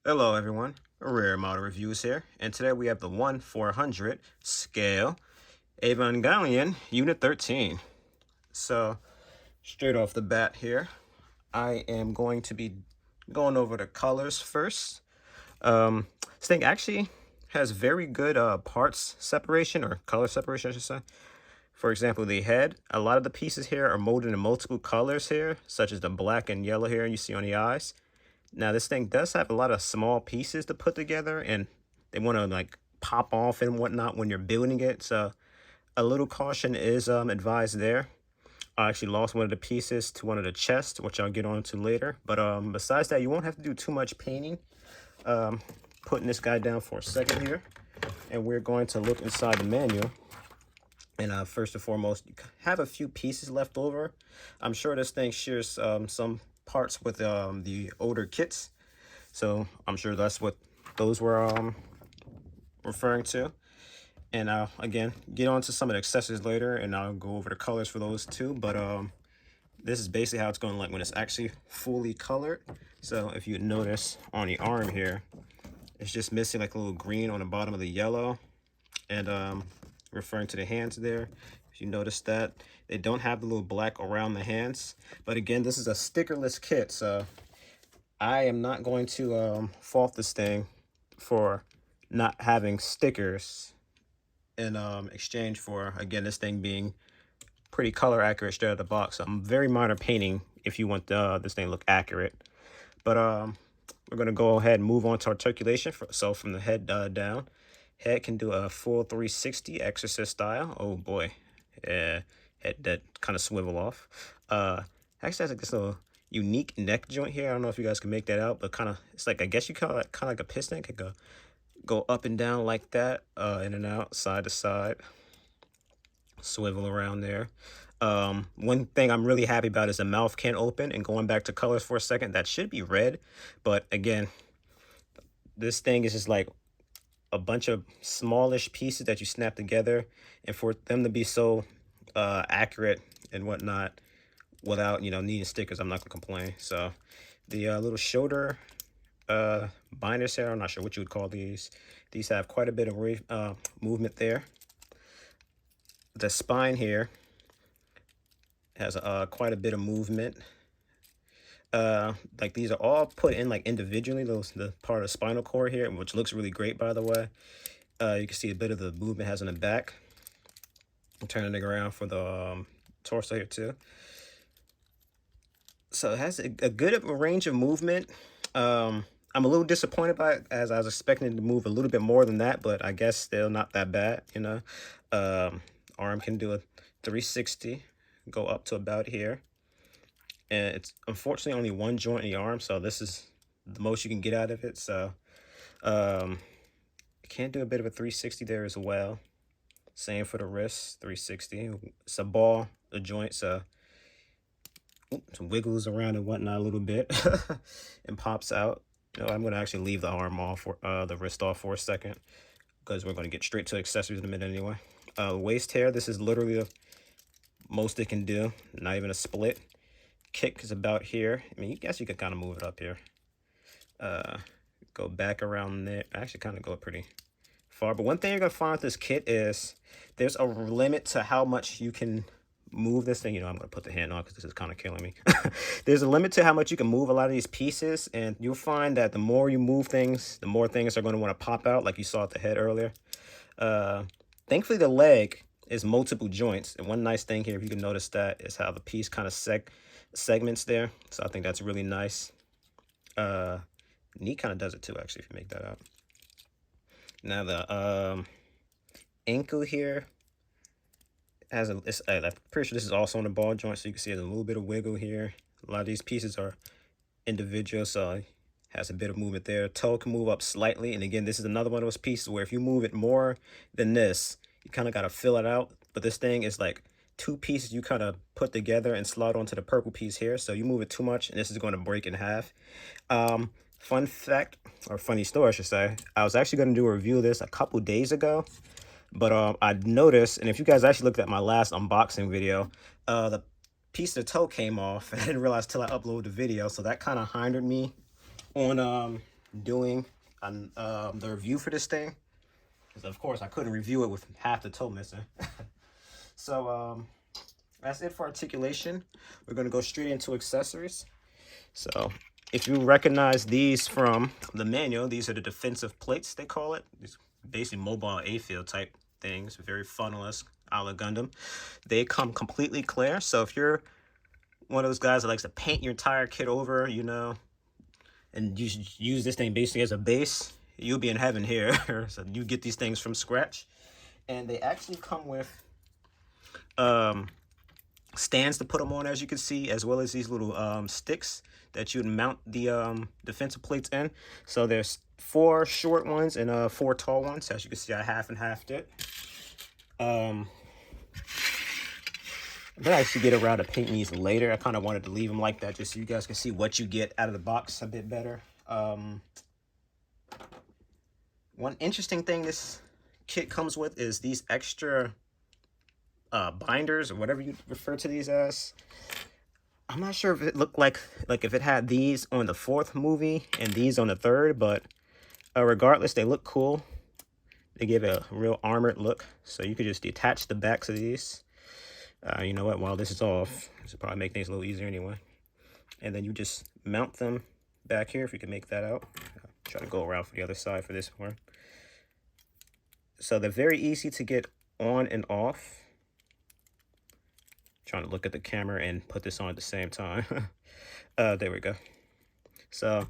Hello everyone, Rare Model Reviews here, and today we have the 1/400 scale Evangelion Unit 13. So, straight off the bat here, I am going to be going over the colors first. This thing actually has very good parts separation, or color separation I should say. For example, the head, a lot of the pieces here are molded in multiple colors here, such as the black and yellow here you see on the eyes. Now this thing does have a lot of small pieces to put together, and they want to like pop off and whatnot when you're building it. So a little caution is advised there. I actually lost one of the pieces to one of the chests, which I'll get on to later. But besides that, you won't have to do too much painting. Putting this guy down for a second here, and we're going to look inside the manual. And first and foremost, you have a few pieces left over. I'm sure this thing shares some parts with the older kits, so I'm sure that's what those were referring to. And again, get on to some of the accessories later, and I'll go over the colors for those too. But this is basically how it's going to look when it's actually fully colored. So if you notice on the arm here, it's just missing like a little green on the bottom of the yellow, and referring to the hands there, if you notice that they don't have the little black around the hands. But again, this is a stickerless kit, so I am not going to fault this thing for not having stickers in exchange for, again, this thing being pretty color accurate straight out of the box. So I'm very minor painting if you want this thing to look accurate. But we're going to go ahead and move on to articulation. So from the head down, head can do a full 360 exorcist style. Oh boy, yeah, head that kind of swivel off. Actually has like this little unique neck joint here. I don't know if you guys can make that out, but kind of, it's like, I guess you call it kind of like a piston. It could go up and down like that, in and out, side to side, swivel around there. One thing I'm really happy about is the mouth can open. And going back to colors for a second, that should be red, but again, this thing is just like a bunch of smallish pieces that you snap together, and for them to be so accurate and whatnot without needing stickers, I'm not gonna complain. So the little shoulder binders here, I'm not sure what you would call these have quite a bit of movement there. The spine here has quite a bit of movement. Like these are all put in like individually, the part of the spinal cord here, which looks really great, by the way. You can see a bit of the movement has in the back. I'm turning it around for the torso here too. So it has a good range of movement. I'm a little disappointed by it, as I was expecting it to move a little bit more than that, but I guess still not that bad, Arm can do a 360, go up to about here. And it's unfortunately only one joint in the arm, so this is the most you can get out of it. So can do a bit of a 360 there as well. Same for the wrist, 360. It's a ball, a joint, so some wiggles around and whatnot a little bit and pops out. I'm going to actually leave the arm off, for the wrist off for a second, because we're going to get straight to accessories in a minute anyway. Waist hair, this is literally the most it can do, not even a split. Kick is about here. I mean, you guess you could kind of move it up here. Go back around there. Actually, kind of go pretty far. But one thing you're gonna find with this kit is there's a limit to how much you can move this thing. I'm gonna put the hand on because this is kind of killing me. There's a limit to how much you can move a lot of these pieces, and you'll find that the more you move things, the more things are going to want to pop out, like you saw at the head earlier. Thankfully, the leg is multiple joints, and one nice thing here, if you can notice, that is how the piece kind of segments there. So I think that's really nice. Knee kind of does it too, actually, if you make that out. Now the ankle here has I'm pretty sure this is also on the ball joint, so you can see there's a little bit of wiggle here. A lot of these pieces are individual, so it has a bit of movement there. Toe can move up slightly, and again, this is another one of those pieces where if you move it more than this, you kind of got to fill it out. But this thing is like two pieces you kind of put together and slot onto the purple piece here. So you move it too much, and this is going to break in half. Fun fact, or funny story, I should say, I was actually going to do a review of this a couple days ago, but I noticed, and if you guys actually looked at my last unboxing video, the piece of the toe came off. I didn't realize till I uploaded the video, so that kind of hindered me on doing the review for this thing, because of course I couldn't review it with half the toe missing. So that's it for articulation. We're going to go straight into accessories. So if you recognize these from the manual, these are the defensive plates, they call it. These basically mobile A-field type things, very funnel-esque, a la Gundam. They come completely clear. So if you're one of those guys that likes to paint your entire kit over, you know, and you use this thing basically as a base, you'll be in heaven here. So you get these things from scratch. And they actually come with stands to put them on, as you can see, as well as these little sticks that you'd mount the defensive plates in. So there's 4 short ones and 4 tall ones. As you can see, I half and halved it. I'm gonna actually get around to painting these later. I kind of wanted to leave them like that just so you guys can see what you get out of the box a bit better. One interesting thing this kit comes with is these extra binders, or whatever you refer to these as. I'm not sure if it looked like if it had these on the 4th movie and these on the 3rd, but regardless, they look cool. They give it a real armored look. So you could just detach the backs of these. You know what? While this is off, this will probably make things a little easier anyway. And then you just mount them back here, if you can make that out. I'll try to go around for the other side for this one. So they're very easy to get on and off. Trying to look at the camera and put this on at the same time. There we go. So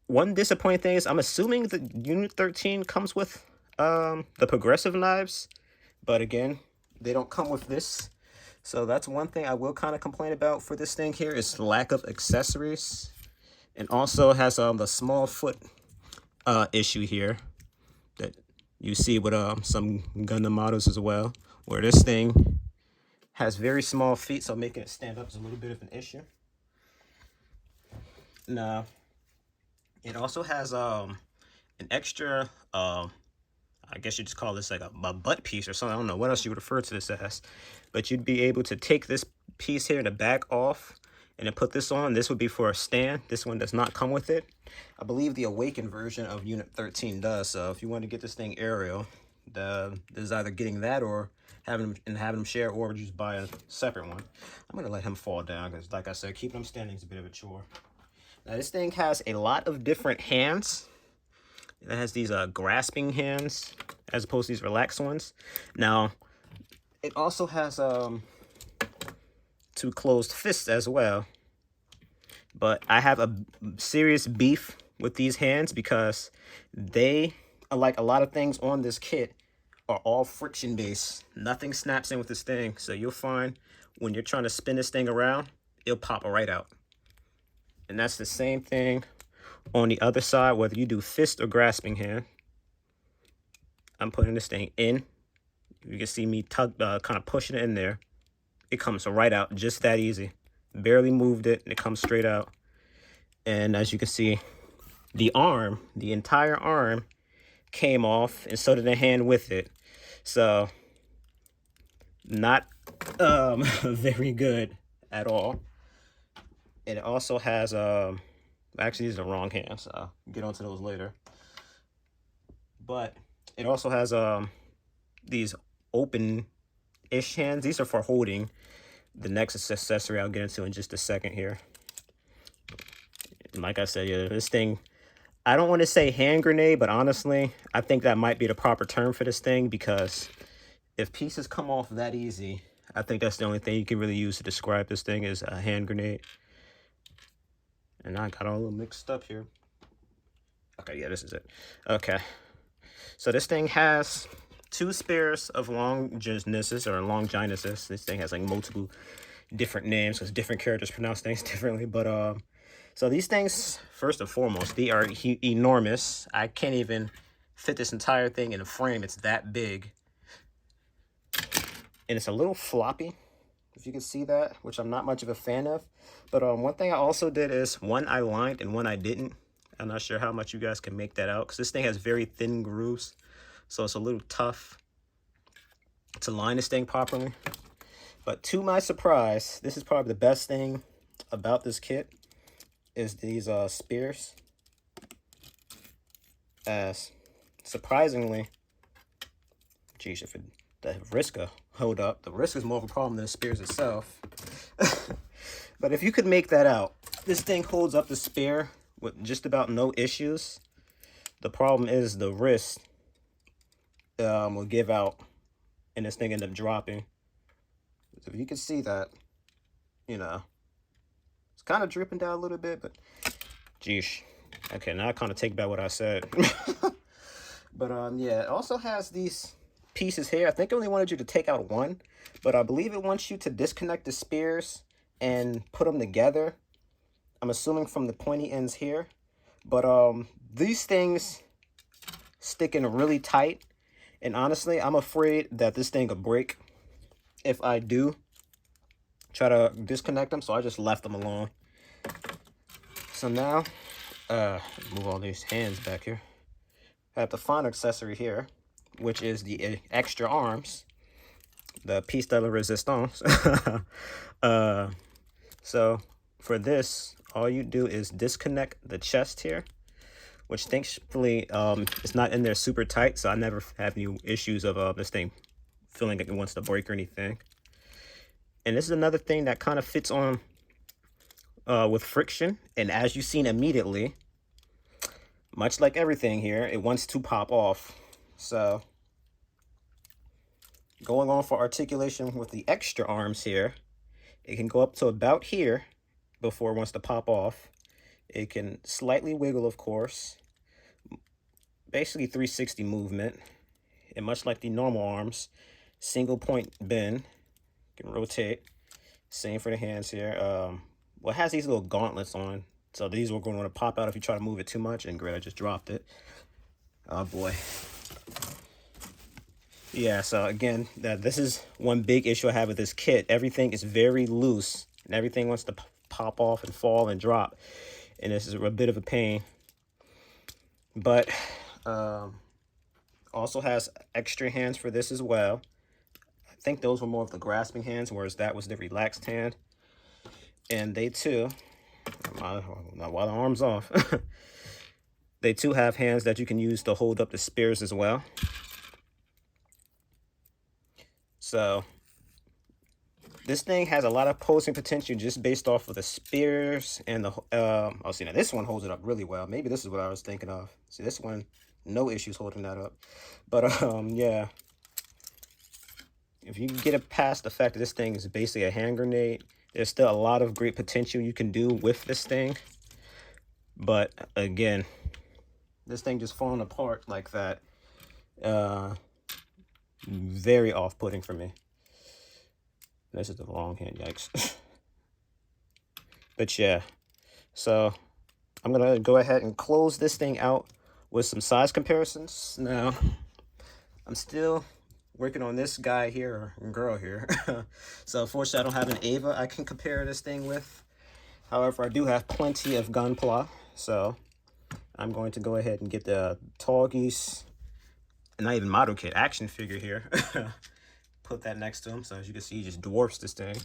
one disappointing thing is I'm assuming the Unit-13 comes with the progressive knives, but again, they don't come with this. So that's one thing I will kind of complain about for this thing here is the lack of accessories. And also has the small foot issue here that you see with some Gundam models as well, where this thing has very small feet, so making it stand up is a little bit of an issue. Now, it also has an extra, I guess you just call this like a butt piece or something. I don't know what else you would refer to this as, but you'd be able to take this piece here in the back off and then put this on. This would be for a stand. This one does not come with it. I believe the Awakened version of Unit-13 does. So if you want to get this thing aerial, there's either getting that or having them share, or just buy a separate one. I'm gonna let him fall down because, like I said, keeping him standing is a bit of a chore. Now this thing has a lot of different hands. It has these grasping hands as opposed to these relaxed ones. Now it also has 2 closed fists as well. But I have a serious beef with these hands because they, like a lot of things on this kit, are all friction based. Nothing snaps in with this thing. So you'll find when you're trying to spin this thing around, it'll pop right out. And that's the same thing on the other side, whether you do fist or grasping hand. I'm putting this thing in. You can see me kind of pushing it in there. It comes right out, just that easy. Barely moved it, and it comes straight out. And as you can see, the arm, the entire arm, came off, and so did the hand with it. So not very good at all. And it also has actually these are the wrong hands, so I'll get onto those later. But it also has these open-ish hands. These are for holding the next accessory I'll get into in just a second here. And like I said, yeah, this thing, I don't want to say hand grenade, but honestly, I think that might be the proper term for this thing, because if pieces come off that easy, I think that's the only thing you can really use to describe this thing is a hand grenade. And I got all a little mixed up here. Okay, yeah, this is it. Okay. So this thing has 2 pairs of Longinuses or Longinuses. This thing has like multiple different names because different characters pronounce things differently. But so these things, first and foremost, they are enormous. I can't even fit this entire thing in a frame. It's that big. And it's a little floppy, if you can see that, which I'm not much of a fan of. But one thing I also did is one I lined and one I didn't. I'm not sure how much you guys can make that out because this thing has very thin grooves. So it's a little tough to line this thing properly. But to my surprise, this is probably the best thing about this kit is these spears. as surprisingly, geez, if the wrist could hold up, the wrist is more of a problem than the spears itself. But if you could make that out, this thing holds up the spear with just about no issues. The problem is the wrist will give out and this thing end up dropping. So if you can see that, you know, it's kind of dripping down a little bit, but geesh. Okay, now I kind of take back what I said. But yeah, it also has these pieces here. I think it only wanted you to take out one, but I believe it wants you to disconnect the spears and put them together. I'm assuming from the pointy ends here. But these things stick in really tight. And honestly, I'm afraid that this thing will break if I do try to disconnect them. So I just left them alone. So now, move all these hands back here. I have the final accessory here, which is the extra arms, the piece de la resistance. So for this, all you do is disconnect the chest here, which thankfully it's not in there super tight, so I never have any issues of this thing feeling like it wants to break or anything. And this is another thing that kind of fits on with friction, and as you've seen immediately, much like everything here, it wants to pop off. So going on for articulation with the extra arms here, it can go up to about here before it wants to pop off. It can slightly wiggle, of course. Basically 360 movement. And much like the normal arms, single point bend. You can rotate. Same for the hands here. Well, it has these little gauntlets on. So these are going to pop out if you try to move it too much. And great, I just dropped it. Oh boy. Yeah, so again, this is one big issue I have with this kit. Everything is very loose. And everything wants to pop off and fall and drop. And this is a bit of a pain. But also has extra hands for this as well. I think those were more of the grasping hands, whereas that was the relaxed hand. And they too, not while the arm's off, they too have hands that you can use to hold up the spears as well. So this thing has a lot of posing potential just based off of the spears and the oh, see, now this one holds it up really well. Maybe this is what I was thinking of. See, this one, no issues holding that up. But yeah, if you can get it past the fact that this thing is basically a hand grenade, there's still a lot of great potential you can do with this thing. But again, this thing just falling apart like that, very off-putting for me. This is the wrong hand, yikes. But yeah, so I'm gonna go ahead and close this thing out with some size comparisons. Now, I'm still working on this guy here, or girl here. So unfortunately, I don't have an Ava I can compare this thing with. However, I do have plenty of Gunpla, so I'm going to go ahead and get the Tall Geese, and not even model kit, action figure here. Put that next to him, so as you can see, he just dwarfs this thing.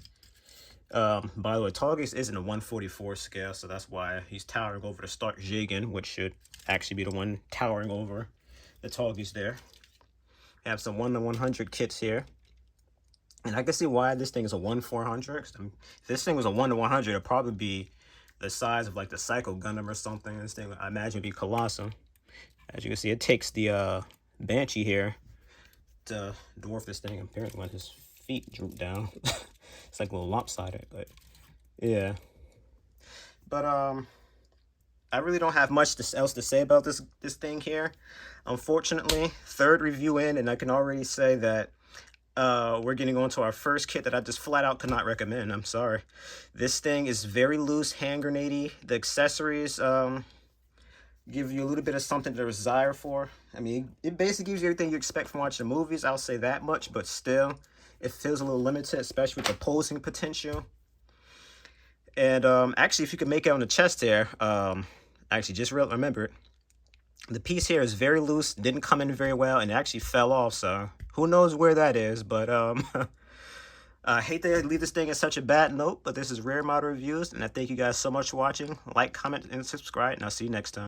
By the way, Tall Geese isn't a 144 scale, so that's why he's towering over the Stark Jigen, which should actually be the one towering over the Tall Geese there. Have some 1-to-100 kits here. And I can see why this thing is a 1-400. I mean, if this thing was a 1-to-100, it'd probably be the size of like the Psycho Gundam or something. This thing, I imagine, would be colossal. As you can see, it takes the Banshee here to dwarf this thing. Apparently, when his feet droop down, it's like a little lopsided. But yeah. But I really don't have much else to say about this thing here. Unfortunately, third review in, and I can already say that we're getting on to our first kit that I just flat out could not recommend. I'm sorry. This thing is very loose, hand grenade-y. The accessories give you a little bit of something to desire for. I mean, it basically gives you everything you expect from watching movies. I'll say that much, but still, it feels a little limited, especially with the posing potential. And actually, if you can make it on the chest here, actually just remember, the piece here is very loose, didn't come in very well, and it actually fell off. So who knows where that is? But I hate to leave this thing in such a bad note, but this is Rare Model Reviews, and I thank you guys so much for watching. Like, comment, and subscribe, and I'll see you next time.